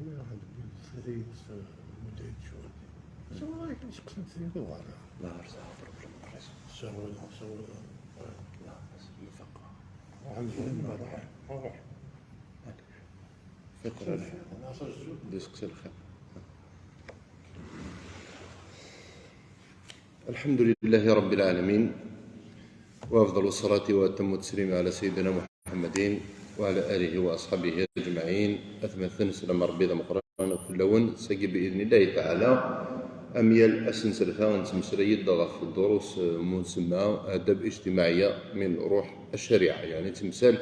واحد ثري مدة شغل سواء يقسم ثري دوار لا أرزاق بربرم الرئيس سوى لا بس يفقه وعندي روح فكرة ديسك الخير. الحمد لله رب العالمين، وأفضل الصلاة وأتم التسليم على سيدنا محمد وعلى آله وأصحابه أجمعين. أثمثن سلام ربي مقرنا كل ون سجي بإذن الله تعالى أميال أسنسلفا نتمسري في الدروس مسمى أدب اجتماعية من روح الشريعة، يعني تمثال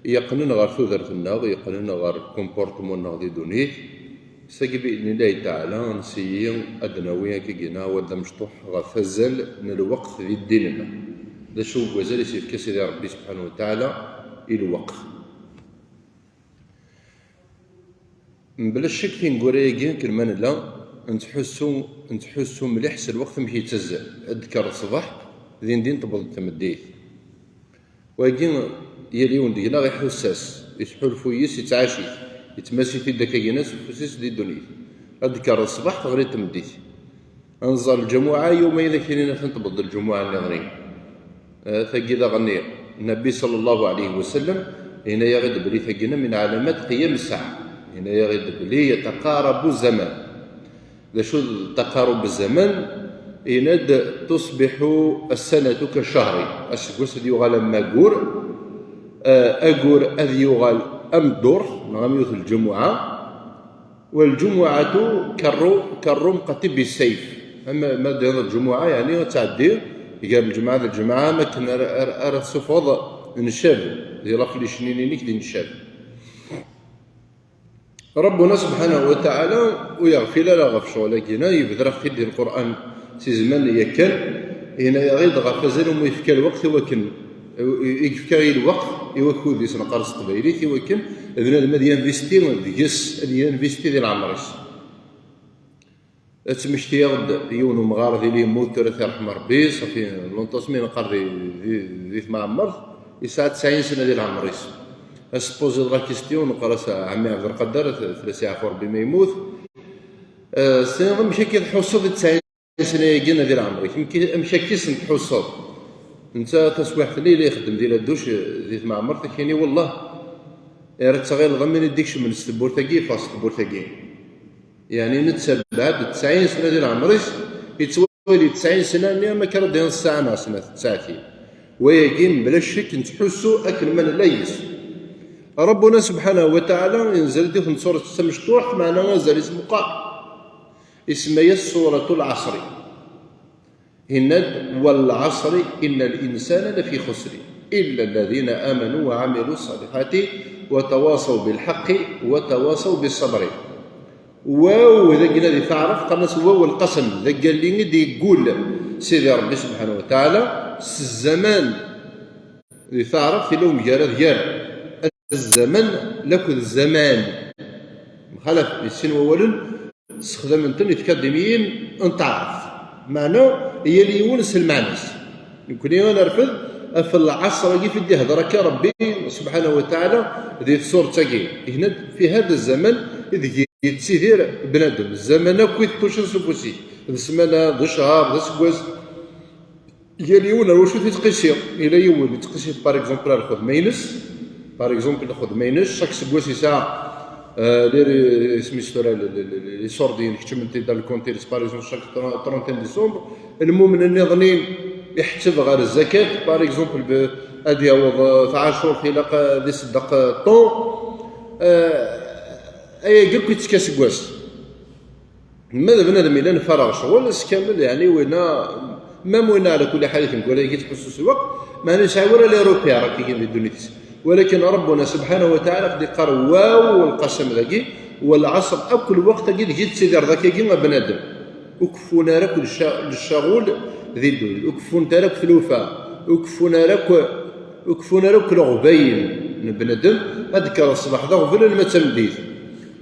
يقنن غير ثوذرة الناغ، يقنن غير كومبورتمون ناغ دي دونيت ساقي بإذن الله تعالى نسيي أدنوية كينا ودا مشطوح غفزل من الوقت ذي ديننا دا شو وزال يسير كسيدي ربي سبحانه وتعالى الوقت بلا الشك في نقوريكي كلمان لا نتحسو مليح الوقت مشي يتزل أذكر الصباح ذين دين تبض تمديت ويجي يليون دينا غير حساس يسحول فويس يتعاشي يتماشي في الدكاكينات وفوسيس دي دونيت أذكر الصباح تغري تمديت أنزل الجمعة يوم إذا كاينين تنتبض الجمعة اللي غني ثقيل غني النبي صلى الله عليه وسلم هنا يغد بلي ثقينا من علامات قيام الساعة، هنا يغد بلي يتقارب الزمان. ذا شو تقارب الزمان؟ هنا تصبح السنة كالشهر أسكوس دي يغال ماقور أقور أذ يغال أمدور نغميوث الجمعة، والجمعة كالروم قتب بالسيف. أما مادة الجمعة يعني تعدي قال الجماعة ما كنا أرى الصفوض نشاب ذي رفل شنينينيك دي نشاب. ربنا سبحانه وتعالى ويغفر لا غفش، ولكن يبذر في القرآن سي زمان يكن هنا يغيض غفزل ويفكى الوقت وكن يفكى الوقت يوكو ذي سنقارس قبيليتي وكن إذن المديان فيستي وديس المديان فيستي ذي العمريس تمشتي غد يون مغار ذي لي موت ثلاثة رحمة ربي صافي لونطاسمين نقر ذي ثما عمر يسعى 90 سنة ديال العمريس. اسبوزي لا كيستيون نقرا عمي عبد القدر 3 عفوا ربي ما يموت سي مشى كيتحوصو في 90 سنة يجينا ديال العمريس مشى كيس نتحوصو انت تسويح الليل يخدم ديال الدوش ذي ثما عمر كايني والله راه تغير ضمن يديكش من السبور تاكي فاس السبور تاكي يعني نتسبع 90 سنة ديال العمريس يتولي 90 سنة اللي ما كان ديال الساعة سنة ساعتين ويجي بلا شك نتحسو أكل من ليس. ربنا سبحانه وتعالى ينزل دي في سورة السمشطوح معنا نزل اسمه اسمها سورة العصر هند والعصر إن الإنسان لفي خسر إلا الذين آمنوا وعملوا الصالحات وتواصوا بالحق وتواصوا بالصبر. واو إذا قلنا ذي تعرف قالنا واو القسم ذا قال لي دي يقول سيدي ربي سبحانه وتعالى الزمان ذي تعرف لو مجرد ديال الزمن لكن الزمان مخالف السن أولا استخدام انتن يتكلمين انت عارف معناه هي اللي يونس المعنس يمكن نرفض في العصر يجي في الديه هضرك ربي سبحانه وتعالى ذي صورة تاكي هنا في هذا الزمن إذ يتسيدير بنادم الزمن كويت كلشي سبوسي الزمانة ذا شهر ذا سكواز هي اللي يونا واش تقيسي إلا يون تقيسي باغ اكزومبل ناخذ ماينس باغ اكزومبل ناخذ ماينس شاك سكواز ساعة لي سميتو لي سوردين كتمنتي دار الكونتيرس باغ اكزومبل شاك 30 ديسمبر المؤمن النظنين يحتسب غير الزكاة باغ اكزومبل هادي يعوض في عاشور خلاق ذي صدق طون أي قلت كيتكاس كواس ماذا بنادم إلا نفرغ شغل كامل يعني وينا ما وينا على كل حال نقول لك تحسس الوقت ما نسعى ولا لأوروبيا راك كاين الدنيتيس ولكن ربنا سبحانه وتعالى قد يقر واو والقسم ذاكي والعصر أكل وقت قد جيت سيدر ذاك كيما بنادم وكفونا راك للشغول ذي الدول وكفونا راك في الوفاء وكفونا راك الغبين بنادم أذكر الصباح ذا غفل ما تمديت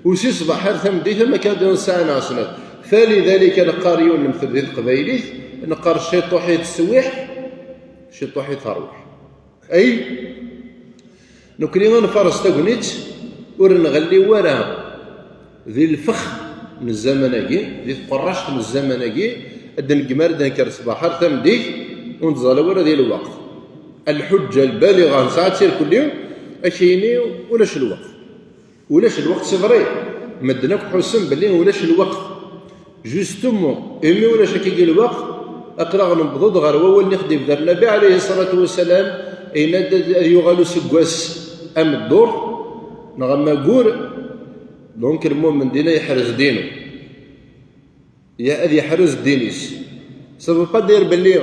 وسي صباح ثمديث ما كان ساعة ناصنات فلذلك نقاريون المثل القبيلي نقار الشيطوحي تسويح الشيطوحي تروح أي نكري نفرس تقنيت ورنغلي ورا ذي الفخ من الزمناكي ذي تقرشت من الزمناكي أدن قمار دن كرصباح تمديك ونتظل ورا ذي الوقت الحجة البالغة ساعات تصير كل يوم أشيني ولاش الوقت صفري مدناك حسن باللي ولاش الوقت جوستومون إمي ولاش كيجي الوقت أقرأ نبضض غير هو اللي خدم دار النبي عليه الصلاة والسلام أين يغالو سكواس أم الدور نغمى قور دونك المؤمن دينا يحرز دينه هذا يحرز دينيس سبب با داير باللي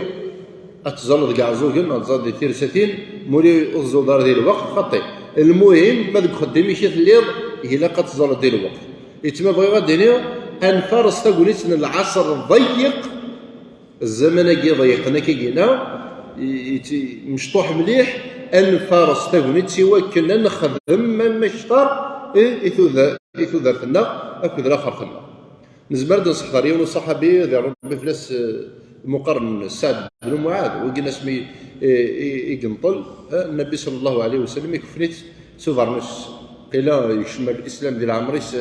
اتزلط كاع زوجين اتزلط دير ساتين مولي الزو دار ديال الوقت خطي المهم ما دوك خدامي شي الليل الا كتزلط ديال الوقت يتما بغي غادي انفرس تقوليت ان العصر ضيق الزمن كي ضيقنا كيجينا مشطوح مليح انفرس تقوليت سوا كنا نخدم ما شطار إثو ذرتنا أكد الآخر ثنا نزمرد نصحضر يونو صحابي ذي ربي فلاس مقرن سعد بن معاذ وقلنا اسمي يقنطل النبي صلى الله عليه وسلم يكفنيت سوفرنس قيل يشمل الإسلام ذي العمريس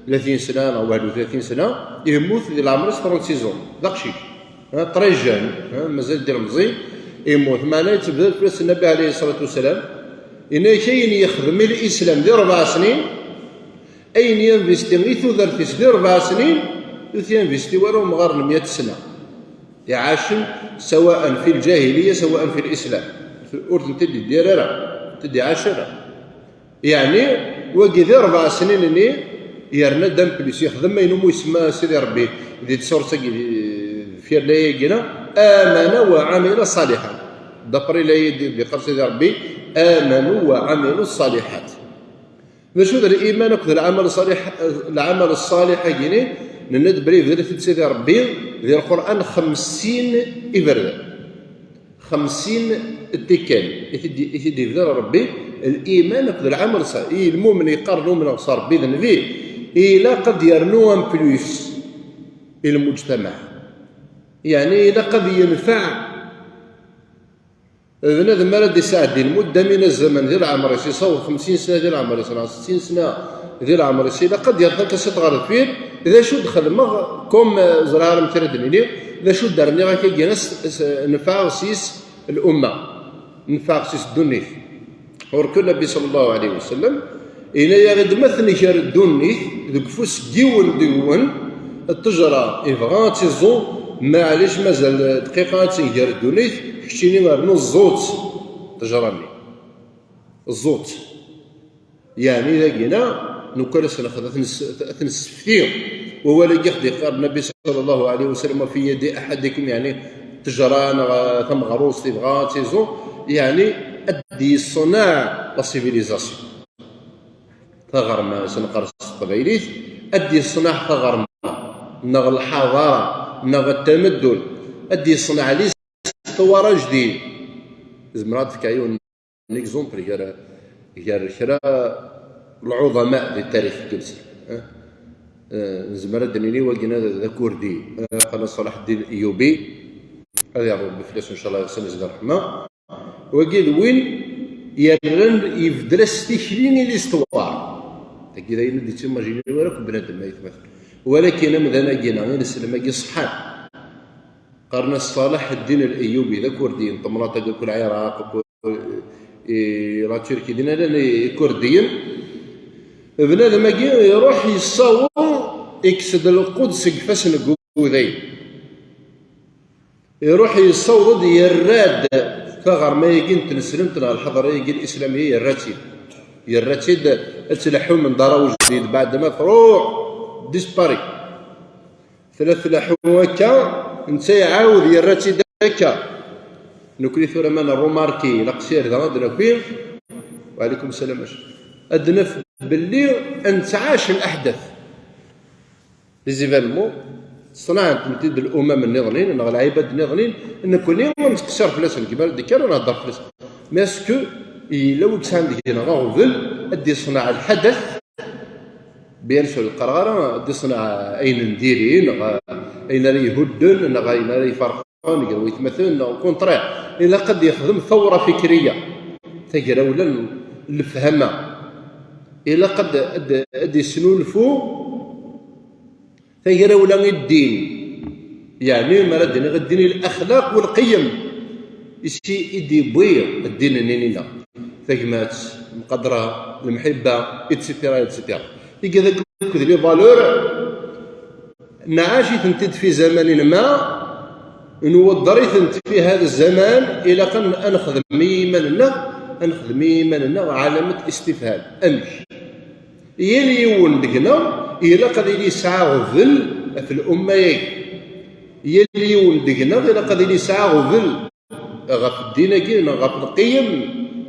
30 سنة أو 31 سنة يموت ذي العمريس 36 سنة داكشي طريجان مازال دير مزين يموت معناه تبدا فلاس النبي عليه الصلاة والسلام إن شيء يخدم الإسلام ذي 4 سنين أين ينفستي غيثو ذرتيس دي 4 سنين ينفستي وراهم غير 100 سنة يعاشم سواء في الجاهلية سواء في الإسلام في الأردن تدي ديرارة تدي 10 يعني وقي ذي 4 سنين إني يرنا دم بليس يخدم ما ينمو يسمى سيدي ربي ذي تصورت في اللايقنا آمن وعمل صالحا دبري لايدي بقرص سيدي ربي آمنوا وعملوا الصالحات شو ذا الإيمان وكذا العمل الصالح جيني نند بري في ذي سيدي ربي ذي القرآن 50 إبرة 50 اتكال يتدي في ربي الإيمان وكذا العمل الصالح المؤمن يقارنوا من أبصار بإذن ذي إلا قد يرنوا بلوس المجتمع يعني إلا قد ينفع هذا ما رد يساعد المدة من الزمن ذي العمر يصور 50 سنة ذي العمر 60 سنة ذي العمر إلا قد يرتك ستغرد فيه إذا شو دخل ما كوم زرار متردني إذا شو دارني غاكي جنس نفع سيس الأمة نفع سيس الدنيا وركو النبي صلى الله عليه وسلم إلا يغد مثل شار الدنيا ذوك فوس ديون التجرة إفغان تيزون معليش مازال دقيقة تنجر الدنيا كشتيني مرنو الزوت تجراني الزوت يعني إذا جينا نكون سنخذ أثنسفتين وهو اللي يخدي قال النبي صلى الله عليه وسلم في يد أحدكم يعني تجران ثم غروس تبغى تيزو يعني أدي الصناع لا سيفيليزاسيون ثغرنا سنقرص الطبيليث أدي الصناع ثغرنا نغ الحضارة نغ التمدن أدي الصناع لي طوار جديد زمرات كايون ليكزومبل غير شرا العظماء للتاريخ الجنسي زمرات دنيني وقنا ذا كردي قال صلاح الدين الأيوبي هذا يعرف بفلوس إن شاء الله يسلم الرحمة وقيل وين يرن يفدرس تشريني الاستوار تكي دايما دي تسمى جيني وراك بنادم ما يتمثل ولكن ماذا نجينا غير السلام صحاب قرن صلاح الدين الايوبي ذا كرديين طمراته كل العراق لا تركي دينا كرديين بنادم يروح يصور يكسد القدس كفاس نقودي يروح يصور يراد ثغر ما يجي تنسلمت الحضاره يجي الاسلاميه يرتد تلحو من دراوج جديد بعد ما تروح ديسباري ثلاث لحو هكا انت يعاود يرتد هكا نكري ثورة من الروماركي لقصير ذا نكوي وعليكم السلام ادنا باللي انتعاش الاحداث ليزيفالمون صنعت متد الامم النظرين ان العباد النظرين ان كل يوم نتكسر فلاس الكبار ديكار ونهضر فلاس ماسكو لو كان دينا غوفل ادي صنع الحدث بيرسل القرار ادي صنع اين نديرين اين راه يهدن اين راه يفرقون يقولوا يتمثلون كونترير الا قد يخدم ثوره فكريه تجرى ولا الفهمه الا قد ادي سنولفو تيرا ولا الدين يعني مراد الدين الاخلاق والقيم يسي يدي بوي الدين نينينا ثقمات مقدره المحبه اتسيتيرا اتسيتيرا كذا لي فالور نعاشي تنتد في زمن ما نوضري تنت في هذا الزمان الى كان نخدم ميماننا علامه استفهام امش يلي يون دقنا الى قد يسعى غفل في الامه يلي يون دقنا الى قد يسعى غفل غف الدين كي غف القيم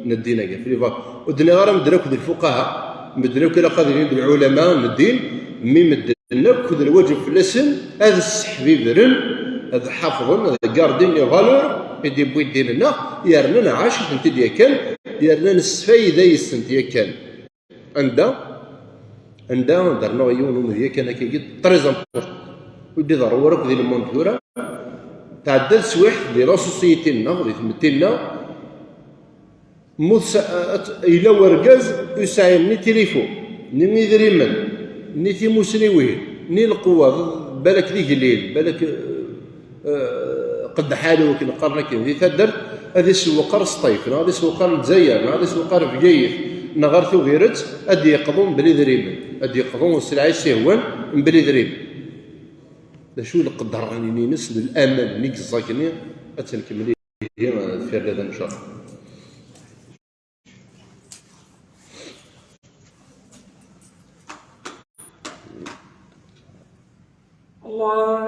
ندينا كي في ليفا ودنا غير مدرك الفقهاء مدرك الى قادرين العلماء الدين مي مدنا كذا الواجب في الاسم هذا السحبي برن هذا حافظون هذا كاردين لي فالور يدي بوي ديننا يرنا نعاش انت ديال كان يرنا نسفايده يسنت كان عندها درنا يونو مزيا كان كي تري زامبورط ودي ضرورك ديال المونتورا تعدل سواح ديال لا سوسيتي ديال تمتلنا إلا ورقاز يساعدني تليفون ني ميدريمن ني تيموسنيوين ني القوة بالك ذي قليل بالك قد حاله وكي نقارن كي ذي تدر هذه سوقر سطيف هذه سوقر الجزائر هذه سوقر بقيف نغرثو غيرت ادي يقضون بلي دريمن ادي يقضون السلعه سيهوان بلي دريمن لا شو القدر راني نس للامل نيك الزاكني اتنكمل هي في هذا ان شاء الله. الله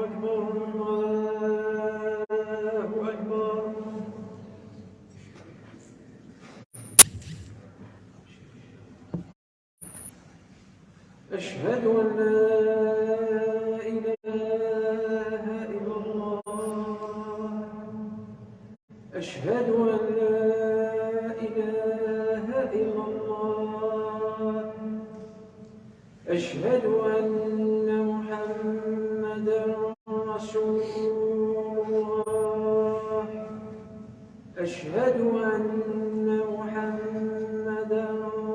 أكبر الله أكبر أشهد أن لا إله إلا الله أشهد أن لا إله إلا الله أشهد أن محمدا رسول الله أشهد أن محمدا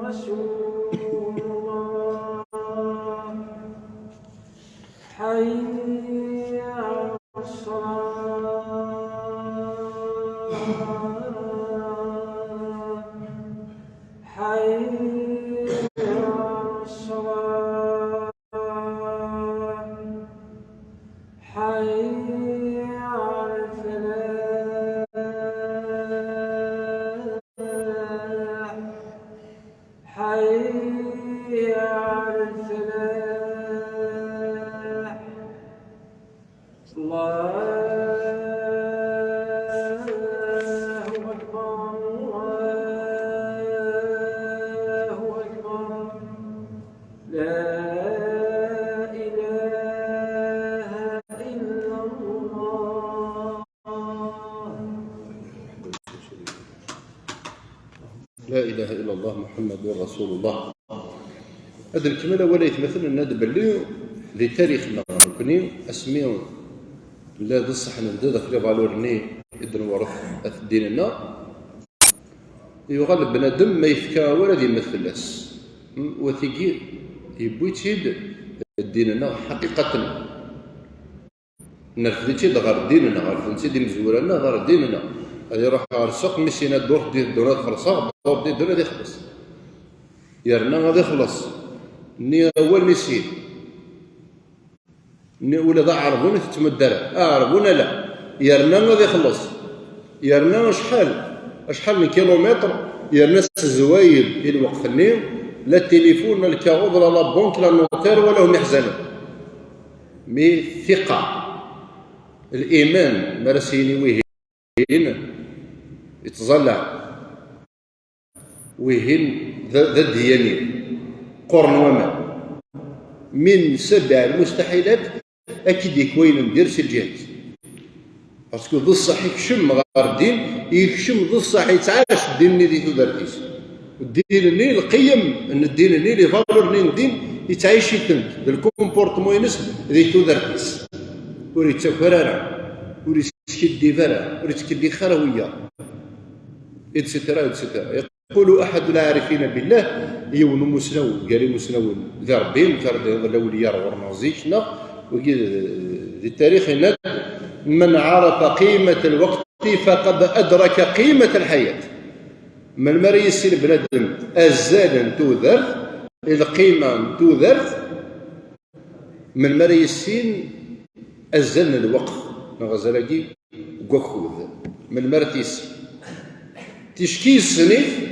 رسول الله حي على الصلاة حي لا إله إلا الله محمد رسول الله. هذا الكمال ولا يتمثل أن هذا بلي ذي تاريخنا كني أسميو لا ذي الصح نبدا في فالورني إذن ورث ديننا يغلب بنادم ما يفكى ولا ذي يمثل لاس وثيقي يبوي تشيد ديننا حقيقة نرفض تشيد غير ديننا غير تشيد مزورنا غير ديننا هذا يروح على السوق مشينا دور دي دونات خلصا دور دي دونا دي خلص يرنا غادي يخلص ني اول نسيت ني ولا ذا عربون تتمدر عربونا لا يرنا غادي يخلص يرنا شحال من كيلومتر يرنا الزوايد الى الوقت النيم لا التليفون لا الكاغوض لا لا بونك لا نوتير ولا هم يحزنون مي ثقه الايمان مرسيني وهين يتظلع وهن ذا الديانين قرن وما من 7 المستحيلات اكيد يكوين ندير شي الجهات باسكو ذو الصح يكشم غير الدين يكشم ذو الصح يتعاش الدين اللي ديتو دارتيس الدين اللي القيم ان الدين اللي لي فالور اللي الدين يتعايش يتم الكومبورتمون ينس ديتو دارتيس وري تفرارا وري سكدي فرا وري سكدي خرويه إتسترا يقول أحد العارفين بالله يون مسنو قال مسنو ذا ربي كارد الأولياء ورنازيشنا وقال التاريخ هنا من عرف قيمة الوقت فقد أدرك قيمة الحياة. من مري يسير بنادم أزالا توذر القيمة توذر من مري يسين أزلنا الوقت نغزلقي وخوذ من مرتيس تشكي السنيف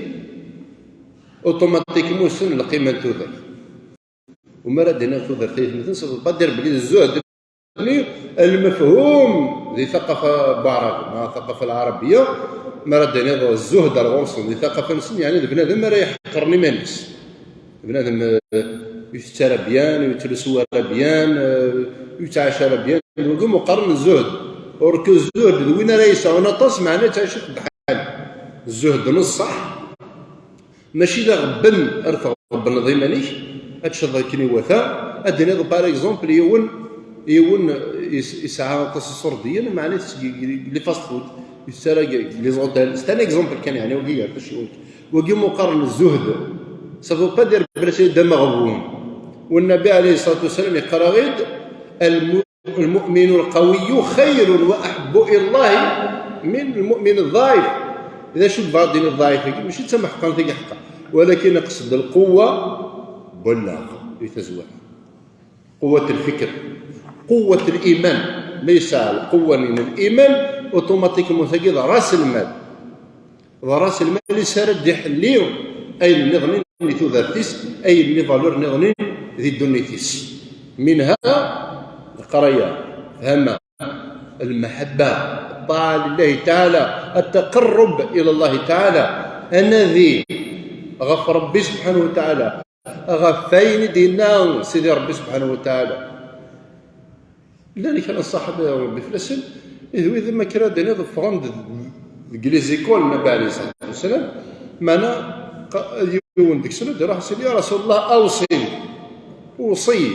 اوتوماتيكمون سن القيمه توذر ومرد هنا توذر ثلاث سوف تقدر بلي الزهد المفهوم ذي ثقافه بعرب مع الثقافه العربيه مرد هنا الزهد الغرصن ذي ثقافه نسن يعني بنادم ما يحقرني مانس بنادم يشترى بيان يتلسوا بيان يتعاشى بيان وقوم مقارن الزهد ورك الزهد وين ليس ونطس معناه تعيش الزهد نص صح ماشي لا غبن ارث غبن ضيمانيش هادشي كيني وثا ادني باغ اكزومبل يون يسعى تصصر ديال معناه لي فاست فود يسرى لي زوتيل سي ان اكزومبل كان يعني وقيا باش وقي مقارن الزهد سافو با دير بلاصه دم مغبون والنبي عليه الصلاه والسلام يقرا غير المؤمن القوي خير واحب الى الله من المؤمن الضعيف. إذا شوف بعض الضعيف ماشي تسمى حقا تلقى حقا ولكن أقصد القوة بلاغة يتزوج قوة الفكر قوة الإيمان ليس القوة من الإيمان أوتوماتيكمون تجد رأس المال ورأس المال يسرد يحليو أي النظنين اللي تذاتيس أي اللي فالور نظنين ذي الدنيتيس منها القرية هما المحبة الطاعة لله تعالى التقرب إلى الله تعالى الذي غف ربي سبحانه وتعالى غفين دينا سيدي ربي سبحانه وتعالى لذلك أنا صاحب ربي في الأسل إذا ما كرا دينا فرند جليزيكول النبي عليه الصلاة والسلام معنا يوم ديك السنة راح سيدي يا رسول الله أوصي وصي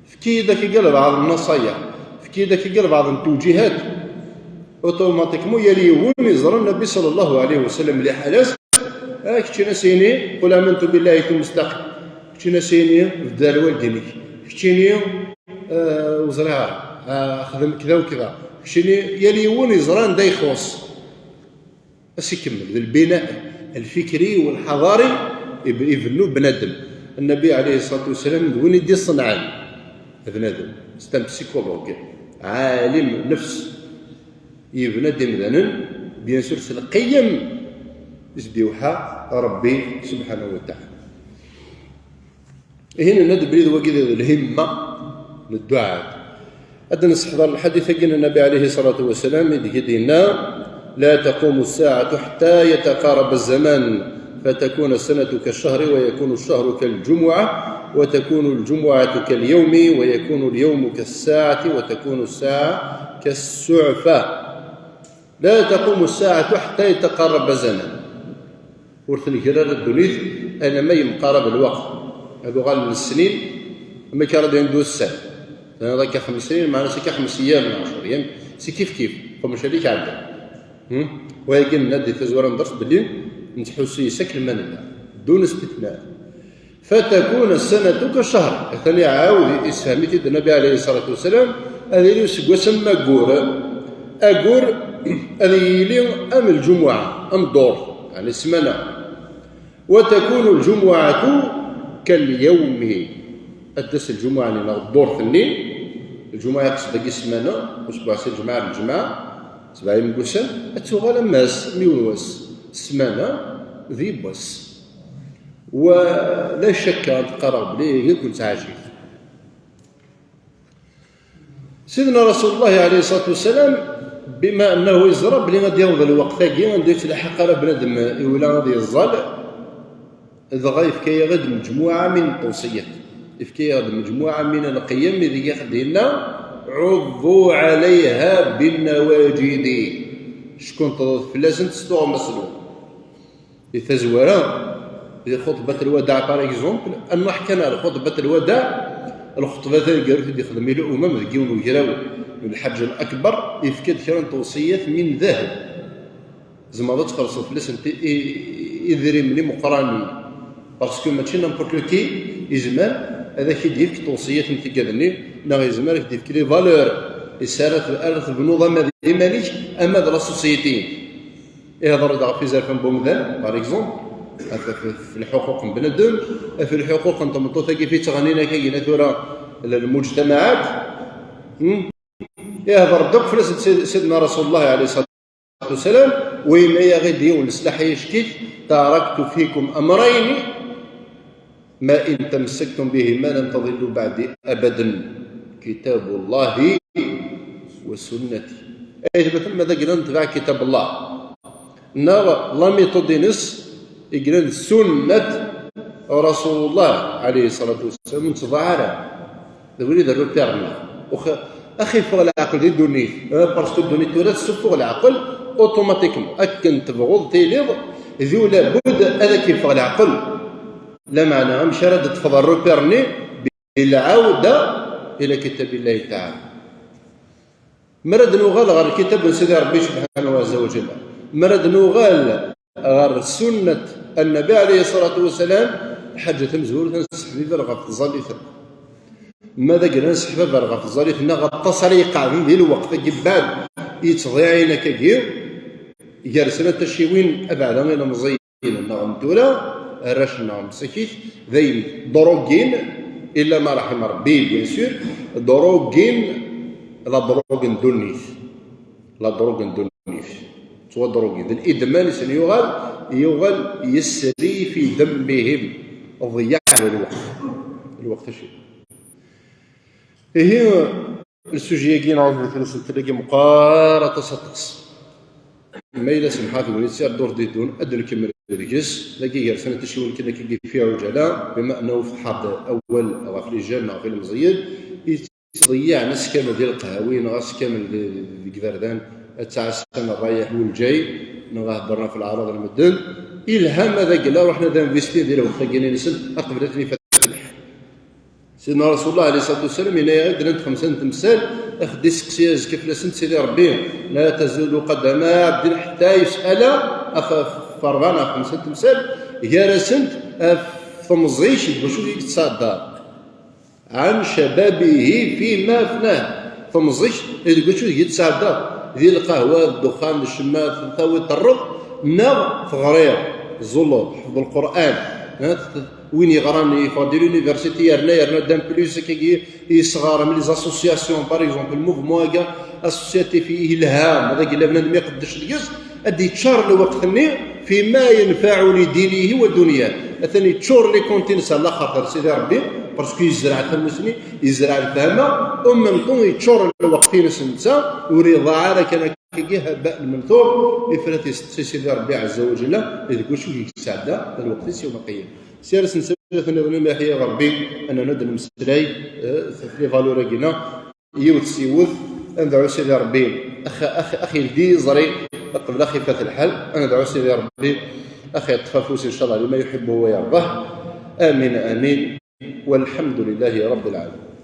فكي ذاك قال بعض النصايح فكي ذاك قال بعض التوجيهات اوتوماتيكمون يليون يزرى النبي صلى الله عليه وسلم لحالاس كنتي نسيني قل امنت بالله ثم استقم كنتي نسيني في الدار والدينك كنتي وزرها خدم كذا وكذا كنتي يليون يزرى ندا يخوص بس يكمل البناء الفكري والحضاري يبنوا بنادم النبي عليه الصلاه والسلام وين يدي الصنعان بنادم ستام بسيكولوج عالم نفس يبنى دمذانا بيان سور القيم يزديوها ربي سبحانه وتعالى. هنا ندبريد وكذا الهمه للدعاء هذا نستحضر الحديث قال النبي عليه الصلاه والسلام يدينا لا تقوم الساعه حتى يتقارب الزمان فتكون السنه كالشهر ويكون الشهر كالجمعه وتكون الجمعه كاليوم ويكون اليوم كالساعه وتكون الساعه كالسعفه. لا تقوم الساعة حتى يتقرب زمن ورث الكرار الدنيث أنا ما يمقارب الوقت هذو غال السنين ما كان راه عنده السنة أنا ذاك 5 سنين معنا سي 5 أيام من 10 أيام سي كيف فمش هذيك عندها وهي نادي تزور ندرس بالليل نتحسي سكن من الله دون استثناء فتكون السنة كالشهر ثاني عاود إسهامتي النبي عليه الصلاة والسلام هذا اللي سمى أقول الليل أم الجمعة أم الدور يعني السمنة وتكون الجمعة كاليوم أدس الجمعة يعني الدور ثنين الجمعة يقصد دقي السمنة أسبوع سي الجمعة الجمعة 7 يوم قسم أتوغا لماس ميونوس السمنة ذي بس ولا شك أن تقرب ليه كنت عاجز. سيدنا رسول الله عليه الصلاة والسلام بما انه يزرب بلي غادي يوض الوقت ثاني غادي يتلحق على بنادم يولى غادي يزال دغا يفكي غاد مجموعه من التوصيات يفكي غاد مجموعه من القيم اللي خدينا عضوا عليها بالنواجذ شكون تضاد فلازم تستوى مسلوم يتزورا في خطبه الوداع باغ اكزومبل انه حكينا على خطبه الوداع الخطبه ثاني قالوا اللي خدم الى الامم ذكيون ويراو الحج الاكبر يفكد كرا توصيات من ذهب زعما تخلصوا فلوس انت يدري ملي مقراني باسكو ماشي نامبورت لو كي يزمر هذاك يديك توصيات انت كذني نا يزمر يديك لي فالور السارات الارث بنوض اما ماليش اما لا سوسيتي يهضر في زرفان بومدان باغ اكزومبل في الحقوق بنادم في الحقوق انت مطوطه في تغنينا كاينه ثورة المجتمعات يهضر دوك في سيدنا رسول الله عليه الصلاه والسلام وين يغدي ونسلح يشكيك تركت فيكم امرين ما ان تمسكتم بهما لن تضلوا بعدي ابدا كتاب الله وسنتي اي مثل ماذا قلنا نتبع كتاب الله نرى لا ميثودينس يقلن سنة رسول الله عليه الصلاة والسلام تظاهر دولي ذا بيرمي أخي فوق العقل دي دوني باسكو دوني تورا فوق العقل اوتوماتيكمون أكن تبغض تيليض ذو لابد هذا كيف فوق العقل لا معنى مش راد تفضل روبيرني بالعودة إلى كتاب الله تعالى مرد نغال غير كتاب سيدي ربي سبحانه عز وجل مرد نغال غير سنة النبي عليه الصلاة والسلام حاجة مزورة نسحبي فرغة في الظليثة ماذا قلنا نسحبي فرغة في الظليثة نغا التصريقة من ذي الوقت جبال يتضيعين كجير يرسل التشيوين أبعد من مزين النغم دولا الرش النغم سكيت ذي دروجين إلا ما رحم ربي بيان سور دروجين لا دروجين دونيث لا دروجين دونيث سوا دروجين الإدمان يغال يسري في دمهم ضياع الوقت شيء هي السوجي كي نعرف في تلاقي مقارنة سطس ما إلا سمحات ونسير دور ديدون أدن كمل الرجس لاقي غير سنة تشوي كنا كي فيها وجلاء بما أنه في حد أول غاف الجنة غاف المزيد يضيع ناس كامل ديال القهاوي ناس كامل الكذردان تاع السنة الرايح والجاي نهضرنا في الأعراض المدن إلهام هذا قال وحنا ذا انفيستي ديال وقت كاينين نسل أقبلتني فتح سيدنا رسول الله عليه الصلاة والسلام إلى درت 5 تمثال أخدي سقسياز كيف لسنت سيدي ربي لا تزول قدم عبد حتى يسأل فرغانا 5 تمثال يا رسنت فمزيش بشو يتصدى عن شبابه فيما فناه فمزيش يقول شو يتصدى ذي القهوة الدخان الشمات ثاوي الطرب نغ فغرير الزلط حفظ القرآن وين يغراني فادي لونيفرسيتي يرنا دام بلوس كي يصغر من لي زاسوسياسيون باغ اكزومبل الموفمون كاع اسوسياتي فيه الهام هذاك الا بنادم ما يقدرش الياس ادي تشار الوقت فيما ينفع لدينه ودنياه الثاني تشور لي كونتينس على خاطر سيدي ربي باسكو يزرع المسلمين يزرع الفهمه ومن طون يتشور الوقتين سنتا ورضا على كان كي هباء المنثور يفرت سيدي ربي عز وجل يقول شو يساعد الوقت يوم القيامه سير سنسى ثاني ما يحيى ربي انا ندن مسلاي في فالور كينا يوتسيوث ندعو سيدي ربي اخي الدي زري قبل اخي فات الحال انا ندعو سيدي ربي اخي التفافوس ان شاء الله لما يحبه ويرضاه امين امين والحمد لله رب العالمين.